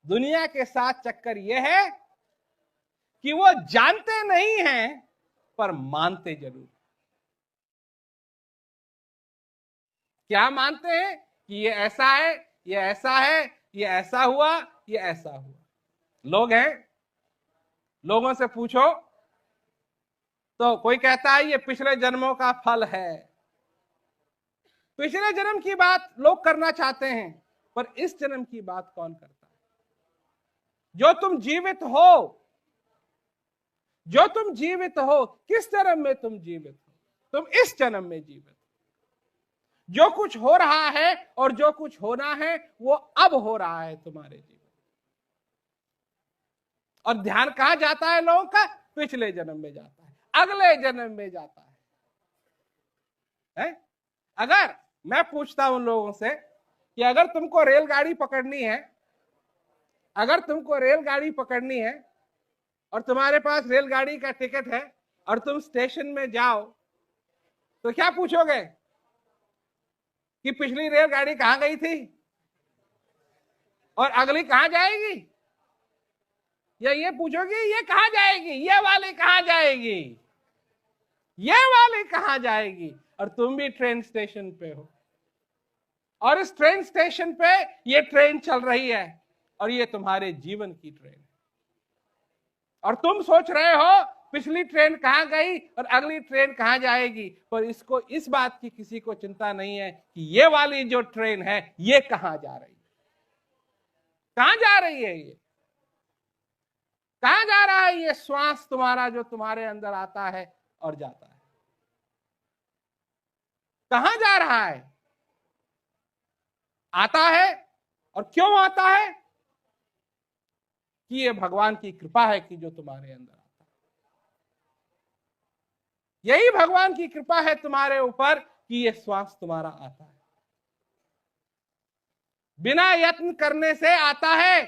दुनिया के साथ चक्कर यह है कि वो जानते नहीं हैं पर मानते जरूर। क्या मानते हैं कि ये ऐसा है, ये ऐसा है, ये ऐसा हुआ, ये ऐसा हुआ। लोग हैं, लोगों से पूछो तो कोई कहता है ये पिछले जन्मों का फल है। पिछले जन्म की बात लोग करना चाहते हैं, पर इस जन्म की बात कौन करता है? जो तुम जीवित हो, जो तुम जीवित हो, किस जन्म में तुम जीवित हो? तुम इस जन्म में जीवित हो। जो कुछ हो रहा है और जो कुछ होना है वो अब हो रहा है तुम्हारे जीवन। और ध्यान कहां जाता है लोगों का? पिछले जन्म में जाता है, अगले जन्म में जाता है? अगर मैं पूछता हूं लोगों से कि अगर तुमको रेलगाड़ी पकड़नी है, अगर तुमको रेलगाड़ी पकड़नी है और तुम्हारे पास रेलगाड़ी का टिकट है और तुम स्टेशन में जाओ, तो क्या पूछोगे कि पिछली रेलगाड़ी कहां गई थी और अगली कहां जाएगी? या ये पूछोगे ये कहां जाएगी, ये वाली कहां जाएगी, ये वाली कहां जाएगी? और तुम भी ट्रेन स्टेशन पे हो और इस ट्रेन स्टेशन पे ये ट्रेन चल रही है और ये तुम्हारे जीवन की ट्रेन है। और तुम सोच रहे हो पिछली ट्रेन कहां गई और अगली ट्रेन कहां जाएगी, पर इसको इस बात की किसी को चिंता नहीं है कि ये वाली जो ट्रेन है ये कहां जा रही है। कहां जा रही है? ये कहां जा रहा है? ये श्वास तुम्हारा जो तुम्हारे अंदर आता है और जाता है, कहां जा रहा है? आता है और क्यों आता है? कि ये भगवान की कृपा है कि जो तुम्हारे अंदर आता है। यही भगवान की कृपा है तुम्हारे ऊपर कि ये श्वास तुम्हारा आता है। बिना यत्न करने से आता है,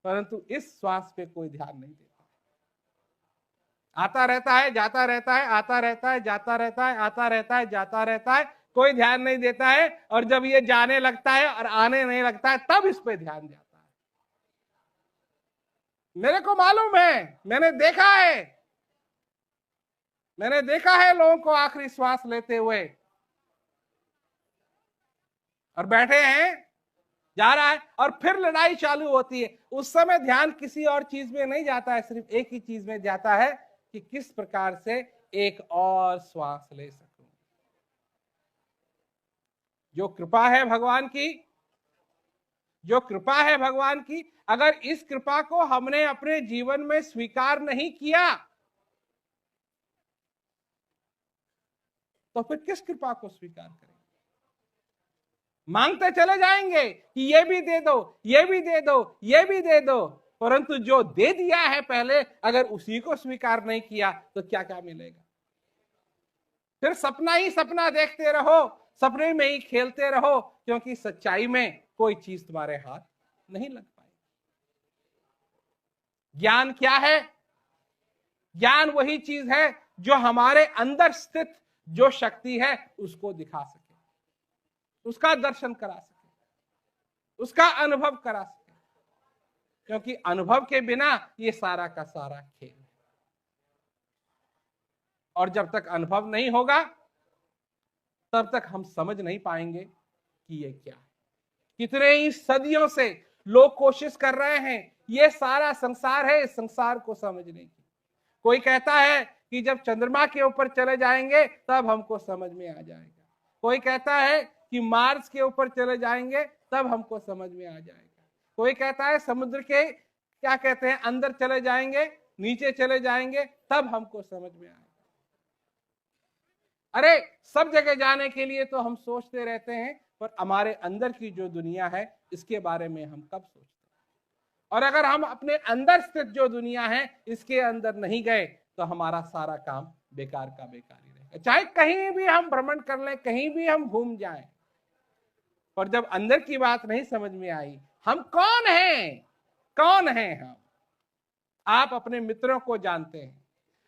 परंतु इस श्वास पे कोई ध्यान नहीं देता। आता रहता है, जाता रहता है, आता रहता है, जाता रहता है, आता रहता है, जाता रहता है, कोई ध्यान नहीं देता है। और जब ये जाने लगता है और आने नहीं लगता है तब इस पे ध्यान जाता है। मेरे को मालूम है, मैंने देखा है, मैंने देखा है लोगों को आखिरी श्वास लेते हुए और बैठे हैं, जा रहा है और फिर लड़ाई चालू होती है। उस समय ध्यान किसी और चीज में नहीं जाता है, सिर्फ एक ही चीज में जाता है कि किस प्रकार से एक और श्वास ले सकूं। जो कृपा है भगवान की, जो कृपा है भगवान की, अगर इस कृपा को हमने अपने जीवन में स्वीकार नहीं किया तो फिर किस कृपा को स्वीकार करेंगे? मांगते चले जाएंगे कि ये भी दे दो, ये भी दे दो, ये भी दे दो, परंतु जो दे दिया है पहले अगर उसी को स्वीकार नहीं किया तो क्या क्या मिलेगा? फिर सपना ही सपना देखते रहो, सपने में ही खेलते रहो, क्योंकि सच्चाई में कोई चीज तुम्हारे हाथ नहीं लग पाएगी। ज्ञान क्या है? ज्ञान वही चीज है जो हमारे अंदर स्थित जो शक्ति है उसको दिखा सके, उसका दर्शन करा सके, उसका अनुभव करा सके, क्योंकि अनुभव के बिना ये सारा का सारा खेल है। और जब तक अनुभव नहीं होगा तब तक हम समझ नहीं पाएंगे कि ये क्या है। कितने ही सदियों से लोग कोशिश कर रहे हैं ये सारा संसार है, इस संसार को समझने की। कोई कहता है कि जब चंद्रमा के ऊपर चले जाएंगे तब हमको समझ में आ जाएगा। कोई कहता है कि मार्स के ऊपर चले जाएंगे तब हमको समझ में आ जाएगा। कोई कहता है समुद्र के क्या कहते हैं अंदर चले जाएंगे, नीचे चले जाएंगे तब हमको समझ में आएगा। अरे सब जगह जाने के लिए तो हम सोचते रहते हैं, पर हमारे अंदर की जो दुनिया है इसके बारे में हम कब सोचते हैं? और अगर हम अपने अंदर स्थित जो दुनिया है इसके अंदर नहीं गए तो हमारा सारा काम बेकार का बेकार ही रहेगा। चाहे कहीं भी हम भ्रमण कर लें, कहीं भी हम घूम जाएं, पर जब अंदर की बात नहीं समझ में आई, हम कौन हैं, कौन हैं हम? आप अपने मित्रों को जानते हैं,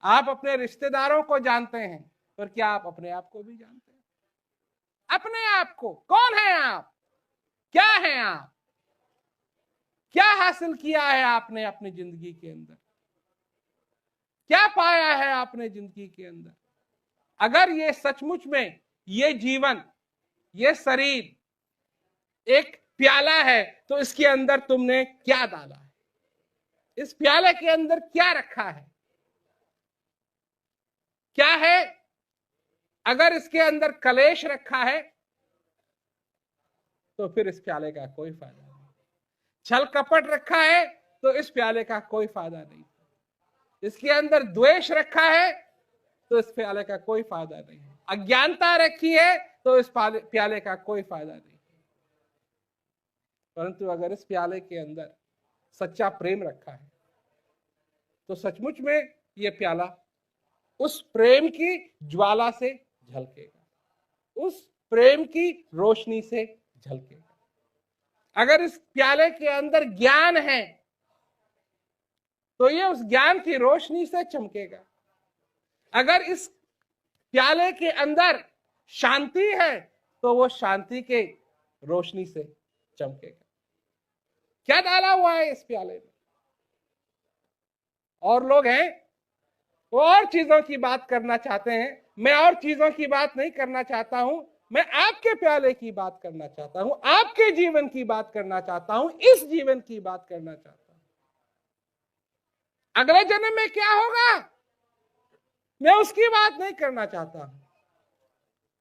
आप अपने रिश्तेदारों को जानते हैं, पर क्या आप अपने आप को भी जानते हैं? अपने आप को कौन है आप, क्या है आप? क्या हासिल किया है आपने अपनी जिंदगी के अंदर? क्या पाया है आपने जिंदगी के अंदर? अगर ये सचमुच में ये जीवन, ये शरीर एक प्याला है, तो इसके अंदर तुमने क्या डाला है? इस प्याले के अंदर क्या रखा है? क्या है? अगर इसके अंदर कलेश रखा है तो फिर इस प्याले का कोई फायदा नहीं। छल कपट रखा है तो इस प्याले का कोई फायदा नहीं। इसके अंदर द्वेष रखा है तो इस प्याले का कोई फायदा नहीं। अज्ञानता रखी है तो इस प्याले का कोई फायदा नहीं। परंतु अगर इस प्याले के अंदर सच्चा प्रेम रखा है तो सचमुच में यह प्याला उस प्रेम की ज्वाला से झलकेगा, उस प्रेम की रोशनी से झलकेगा। अगर इस प्याले के अंदर ज्ञान है तो ये उस ज्ञान की रोशनी से चमकेगा। अगर इस प्याले के अंदर शांति है तो वो शांति के रोशनी से चमकेगा। क्या डाला हुआ है इस प्याले में? और लोग हैं वो और चीजों की बात करना चाहते हैं। मैं और चीजों की बात नहीं करना चाहता हूं, मैं आपके प्याले की बात करना चाहता हूं, आपके जीवन की बात करना चाहता हूं, इस जीवन की बात करना चाहता हूं। अगले जन्म में क्या होगा मैं उसकी बात नहीं करना चाहता हूं।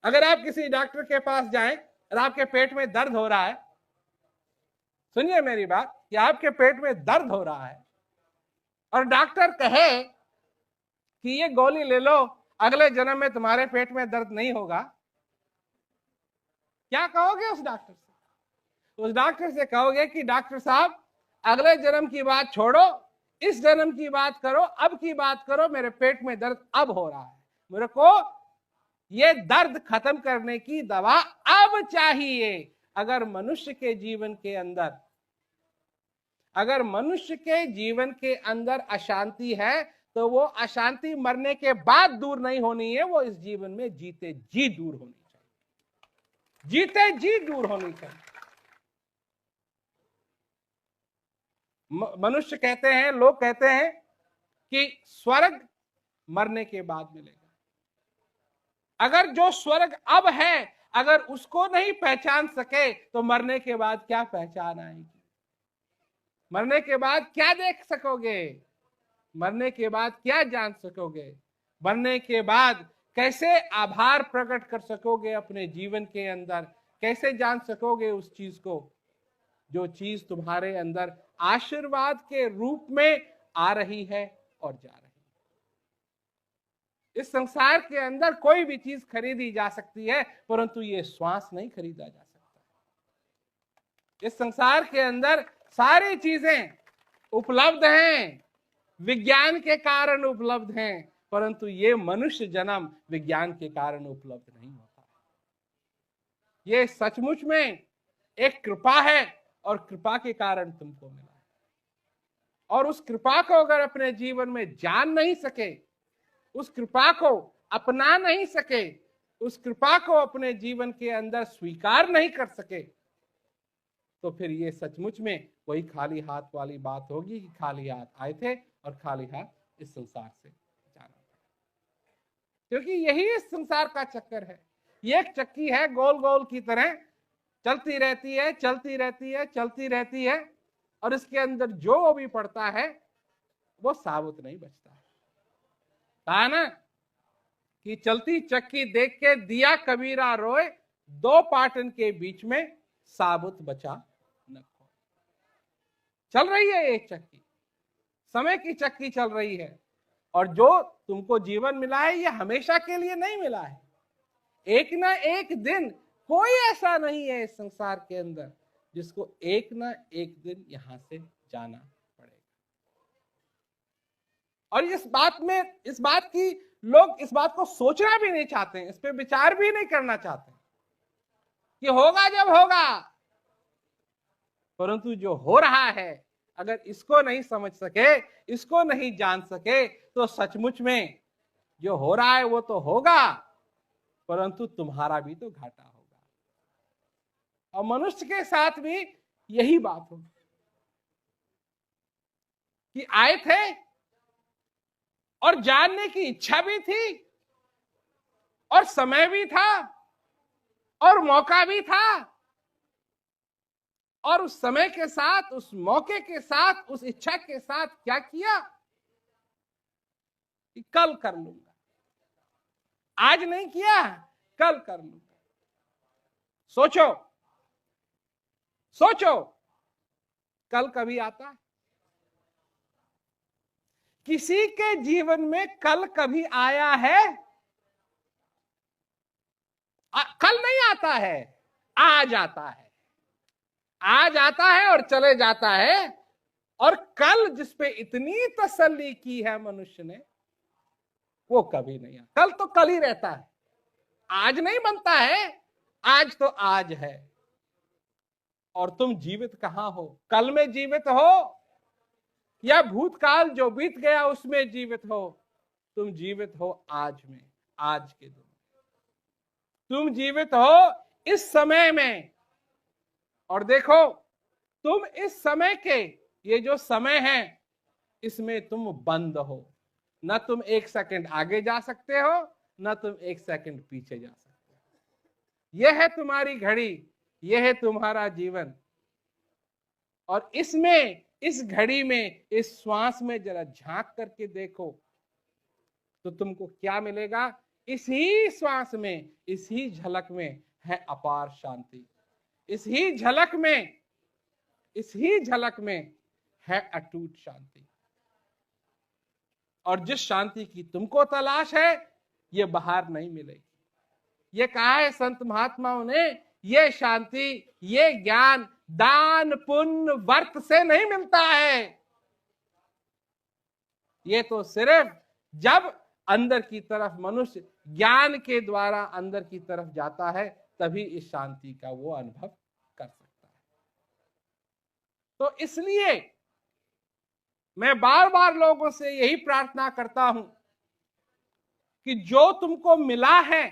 अगर आप किसी डॉक्टर के पास जाएं और आपके पेट में दर्द हो रहा है, सुनिए मेरी बात, कि आपके पेट में दर्द हो रहा है और डॉक्टर कहे कि ये गोली ले लो, अगले जन्म में तुम्हारे पेट में दर्द नहीं होगा, क्या कहोगे उस डॉक्टर से? उस डॉक्टर से कहोगे कि डॉक्टर साहब अगले जन्म की बात छोड़ो, इस जन्म की बात करो, अब की बात करो, मेरे पेट में दर्द अब हो रहा है, मेरे को ये दर्द खत्म करने की दवा अब चाहिए। अगर मनुष्य के जीवन के अंदर, अगर मनुष्य के जीवन के अंदर अशांति है तो वो अशांति मरने के बाद दूर नहीं होनी है, वो इस जीवन में जीते जी दूर होनी चाहिए, जीते जी दूर होनी चाहिए। मनुष्य कहते हैं, लोग कहते हैं कि स्वर्ग मरने के बाद मिलेगा। अगर जो स्वर्ग अब है अगर उसको नहीं पहचान सके तो मरने के बाद क्या पहचान आएगी? मरने के बाद क्या देख सकोगे? मरने के बाद क्या जान सकोगे? मरने के बाद कैसे आभार प्रकट कर सकोगे अपने जीवन के अंदर? कैसे जान सकोगे उस चीज को जो चीज तुम्हारे अंदर आशीर्वाद के रूप में आ रही है और जा रही है? इस संसार के अंदर कोई भी चीज खरीदी जा सकती है, परंतु ये श्वास नहीं खरीदा जा सकता। इस संसार के अंदर सारी चीजें उपलब्ध हैं, विज्ञान के कारण उपलब्ध हैं, परंतु ये मनुष्य जन्म विज्ञान के कारण उपलब्ध नहीं होता। ये सचमुच में एक कृपा है और कृपा के कारण तुमको मिला है। और उस कृपा को अगर अपने जीवन में जान नहीं सके, उस कृपा को अपना नहीं सके, उस कृपा को अपने जीवन के अंदर स्वीकार नहीं कर सके, तो फिर ये सचमुच में वही खाली हाथ वाली बात होगी कि खाली हाथ आए थे और खाली हाथ इस संसार से जाना पड़ा। क्योंकि यही इस संसार का चक्कर है। ये एक चक्की है, गोल गोल की तरह चलती रहती है, चलती रहती है, चलती रहती है, और इसके अंदर जो भी पड़ता है वो साबुत नहीं बचता है। कहा ना कि चलती चक्की देख के दिया कबीरा रोए, दो पाटन के बीच में साबुत बचा न खोए। चल रही है एक चक्की, समय की चक्की चल रही है, और जो तुमको जीवन मिला है ये हमेशा के लिए नहीं मिला है। एक ना एक दिन, कोई ऐसा नहीं है इस संसार के अंदर जिसको एक ना एक दिन यहां से जाना पड़ेगा। और इस बात की लोग इस बात को सोचना भी नहीं चाहते हैं, इस पे विचार भी नहीं करना चाहते कि होगा जब होगा। परंतु जो हो रहा है अगर इसको नहीं समझ सके, इसको नहीं जान सके, तो सचमुच में जो हो रहा है वो तो होगा, परंतु तुम्हारा भी तो घाटा होगा। और मनुष्य के साथ भी यही बात होगी। कि आए थे और जानने की इच्छा भी थी और समय भी था और मौका भी था, और उस समय के साथ, उस मौके के साथ, उस इच्छा के साथ क्या किया कि कल कर लूंगा, आज नहीं किया कल कर लूंगा। सोचो सोचो, कल कभी आता है? किसी के जीवन में कल कभी आया है? कल नहीं आता है, आज आता है। आज आता है और चले जाता है। और कल जिस पे इतनी तसल्ली की है मनुष्य ने, वो कभी नहीं आता। कल तो कल ही रहता है, आज नहीं बनता है। आज तो आज है। और तुम जीवित कहां हो? कल में जीवित हो या भूतकाल जो बीत गया उसमें जीवित हो? तुम जीवित हो आज में, आज के दिन तुम जीवित हो इस समय में। और देखो, तुम इस समय के, ये जो समय है, इसमें तुम बंद हो। ना तुम एक सेकंड आगे जा सकते हो, ना तुम एक सेकंड पीछे जा सकते हो। यह है तुम्हारी घड़ी, यह है तुम्हारा जीवन। और इसमें, इस घड़ी में, इस श्वास में जरा झांक करके देखो तो तुमको क्या मिलेगा? इसी श्वास में, इसी झलक में है अपार शांति। इसी झलक में, इसी झलक में है अटूट शांति। और जिस शांति की तुमको तलाश है, ये बाहर नहीं मिलेगी। ये कहा है संत महात्माओं ने, ये शांति, ये ज्ञान दान पुण्य व्रत से नहीं मिलता है। ये तो सिर्फ जब अंदर की तरफ मनुष्य ज्ञान के द्वारा अंदर की तरफ जाता है, तभी इस शांति का वो अनुभव कर सकता है। तो इसलिए मैं बार बार लोगों से यही प्रार्थना करता हूं कि जो तुमको मिला है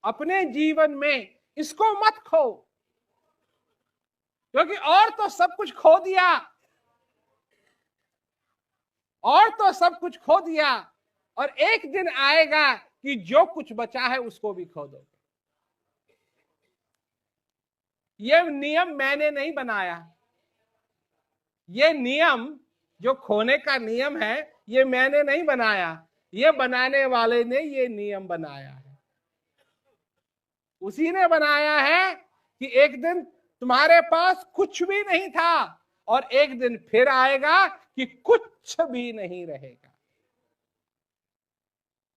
अपने जीवन में, इसको मत खो। क्योंकि और तो सब कुछ खो दिया, और तो सब कुछ खो दिया, और एक दिन आएगा कि जो कुछ बचा है उसको भी खो दोगे। ये नियम मैंने नहीं बनाया। ये नियम जो खोने का नियम है, ये मैंने नहीं बनाया। ये बनाने वाले ने ये नियम बनाया है। उसी ने बनाया है कि एक दिन तुम्हारे पास कुछ भी नहीं था, और एक दिन फिर आएगा कि कुछ भी नहीं रहेगा।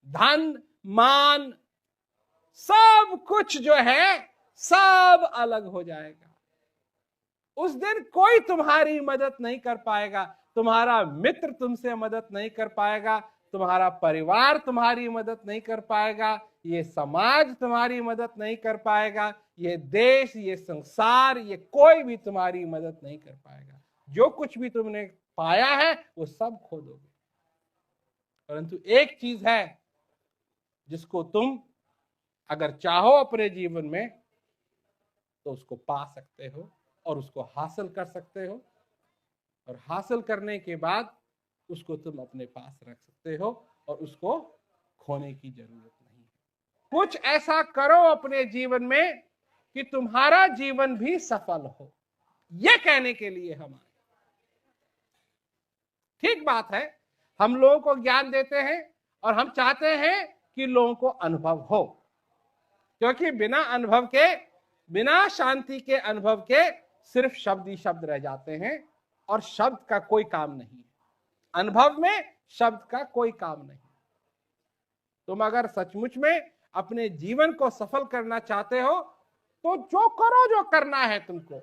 धन मान सब कुछ जो है, सब अलग हो जाएगा। उस दिन कोई तुम्हारी मदद नहीं कर पाएगा। तुम्हारा मित्र तुमसे मदद नहीं कर पाएगा, तुम्हारा परिवार तुम्हारी मदद नहीं कर पाएगा, ये समाज तुम्हारी मदद नहीं कर पाएगा, ये देश, ये संसार, ये कोई भी तुम्हारी मदद नहीं कर पाएगा। जो कुछ भी तुमने पाया है वो सब खो दोगे। परंतु एक चीज है जिसको तुम अगर चाहो अपने जीवन में, तो उसको पा सकते हो और उसको हासिल कर सकते हो। और हासिल करने के बाद उसको तुम अपने पास रख सकते हो, और उसको खोने की जरूरत नहीं है। कुछ ऐसा करो अपने जीवन में कि तुम्हारा जीवन भी सफल हो, यह कहने के लिए हम आए। ठीक बात है, हम लोगों को ज्ञान देते हैं और हम चाहते हैं कि लोगों को अनुभव हो, क्योंकि बिना अनुभव के, बिना शांति के अनुभव के सिर्फ शब्द ही शब्द रह जाते हैं, और शब्द का कोई काम नहीं है। अनुभव में शब्द का कोई काम नहीं। तुम अगर सचमुच में अपने जीवन को सफल करना चाहते हो, तो जो करो, जो करना है तुमको।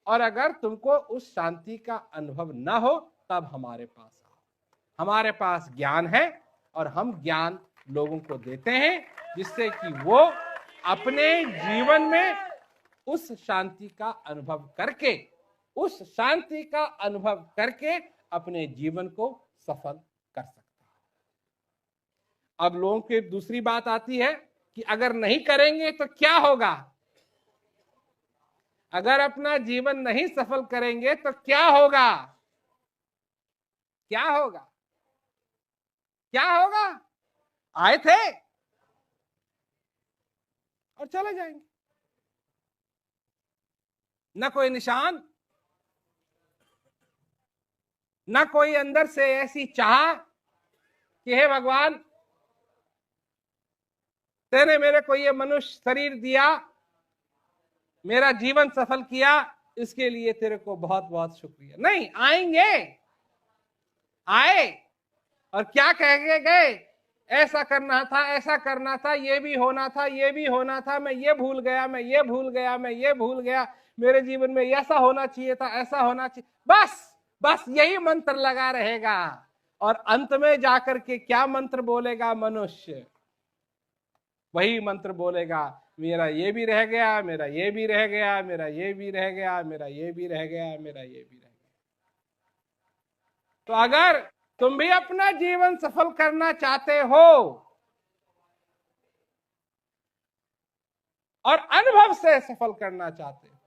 और अगर तुमको उस शांति का अनुभव न हो, तब हमारे पास आओ। हमारे पास ज्ञान है और हम ज्ञान लोगों को देते हैं, जिससे कि वो अपने जीवन में उस शांति का अनुभव करके, उस शांति का अनुभव करके अपने जीवन को सफल कर सकते हैं। अब लोगों की दूसरी बात आती है कि अगर नहीं करेंगे तो क्या होगा? अगर अपना जीवन नहीं सफल करेंगे तो क्या होगा? क्या होगा? क्या होगा? आए थे और चले जाएंगे, न कोई निशान, न कोई अंदर से ऐसी चाह कि हे भगवान, तेने मेरे को ये मनुष्य शरीर दिया, मेरा जीवन सफल किया, इसके लिए तेरे को बहुत बहुत शुक्रिया। नहीं, आएंगे, आए और क्या कह के गए? ऐसा करना था, ऐसा करना था, ये भी होना था, ये भी होना था, मैं ये भूल गया, मैं ये भूल गया, मैं ये भूल गया, मेरे जीवन में ऐसा होना चाहिए था, ऐसा होना चाहिए। बस बस यही मंत्र लगा रहेगा। और अंत में जाकर के क्या मंत्र बोलेगा मनुष्य? वही मंत्र बोलेगा, मेरा ये भी रह गया, मेरा ये भी रह गया, मेरा ये भी रह गया, मेरा ये भी रह गया, मेरा ये भी रह गया। तो अगर तुम भी अपना जीवन सफल करना चाहते हो और अनुभव से सफल करना चाहते हो,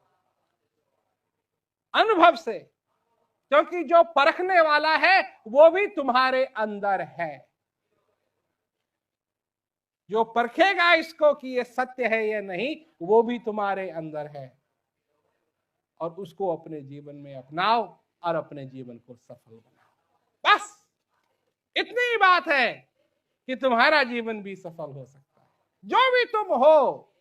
अनुभव से, क्योंकि जो परखने वाला है वो भी तुम्हारे अंदर है। जो परखेगा इसको कि ये सत्य है या नहीं, वो भी तुम्हारे अंदर है। और उसको अपने जीवन में अपनाओ और अपने जीवन को सफल बनाओ। बस इतनी ही बात है कि तुम्हारा जीवन भी सफल हो सकता है। जो भी तुम हो,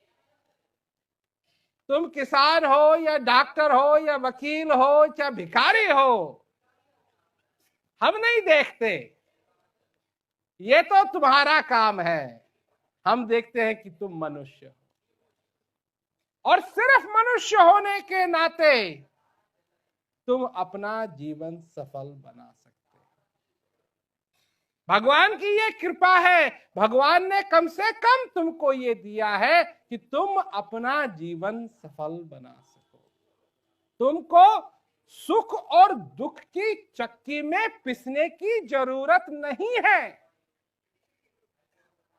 तुम किसान हो या डॉक्टर हो या वकील हो या भिखारी हो, हम नहीं देखते, ये तो तुम्हारा काम है। हम देखते हैं कि तुम मनुष्य हो, और सिर्फ मनुष्य होने के नाते तुम अपना जीवन सफल बना सकते हो। भगवान की ये कृपा है, भगवान ने कम से कम तुमको ये दिया है कि तुम अपना जीवन सफल बना सको। तुमको सुख और दुख की चक्की में पिसने की जरूरत नहीं है।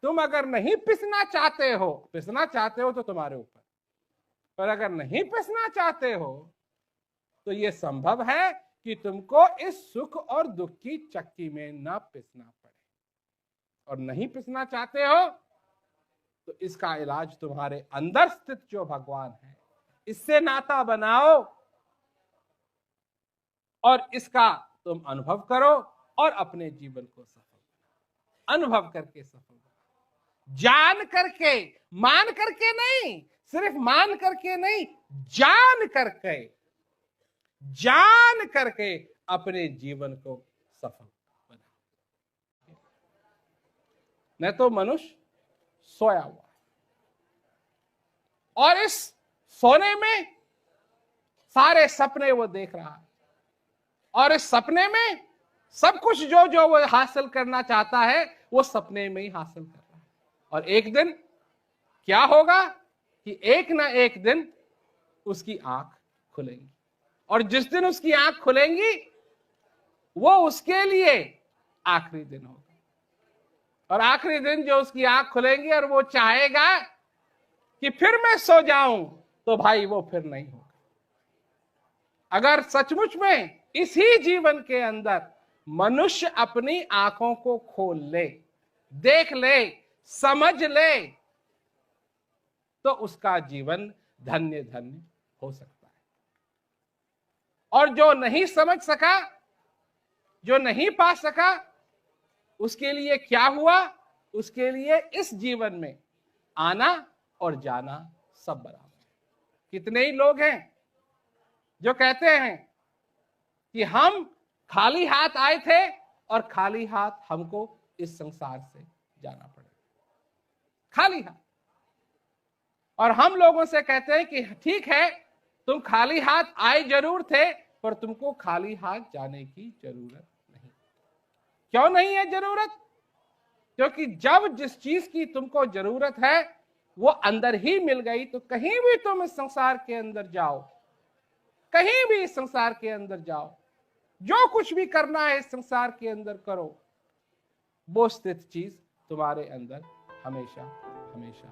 तुम अगर नहीं पिसना चाहते हो तो तुम्हारे ऊपर, पर अगर नहीं पिसना चाहते हो तो यह संभव है कि तुमको इस सुख और दुख की चक्की में ना पिसना पड़े। और नहीं पिसना चाहते हो तो इसका इलाज तुम्हारे अंदर स्थित जो भगवान है, इससे नाता बनाओ और इसका तुम अनुभव करो और अपने जीवन को सफल बनाओ। अनुभव करके सफल बनाओ, जान करके, मान करके नहीं, सिर्फ मान करके नहीं, जान करके अपने जीवन को सफल बनाओ। नहीं तो मनुष्य सोया हुआ है, और इस सोने में सारे सपने वो देख रहा है, और इस सपने में सब कुछ जो वो हासिल करना चाहता है वो सपने में ही हासिल कर रहा है। और एक दिन क्या होगा कि एक ना एक दिन उसकी आंख खुलेगी, और जिस दिन उसकी आंख खुलेंगी वो उसके लिए आखिरी दिन होगा। और आखिरी दिन जो उसकी आंख खुलेंगी और वो चाहेगा कि फिर मैं सो जाऊं, तो भाई वो फिर नहीं होगा। अगर सचमुच में इसी जीवन के अंदर मनुष्य अपनी आंखों को खोल ले, देख ले, समझ ले, तो उसका जीवन धन्य धन्य हो सकता है। और जो नहीं समझ सका, जो नहीं पा सका, उसके लिए क्या हुआ? उसके लिए इस जीवन में आना और जाना सब बराबर है। कितने ही लोग हैं जो कहते हैं कि हम खाली हाथ आए थे और खाली हाथ हमको इस संसार से जाना पड़ेगा, खाली हाथ। और हम लोगों से कहते हैं कि ठीक है, तुम खाली हाथ आए जरूर थे, पर तुमको खाली हाथ जाने की जरूरत नहीं। क्यों नहीं है जरूरत? क्योंकि जब जिस चीज की तुमको जरूरत है वो अंदर ही मिल गई, तो कहीं भी तुम इस संसार के अंदर जाओ, कहीं भी इस संसार के अंदर जाओ, जो कुछ भी करना है इस संसार के अंदर करो, वो स्थित चीज तुम्हारे अंदर हमेशा हमेशा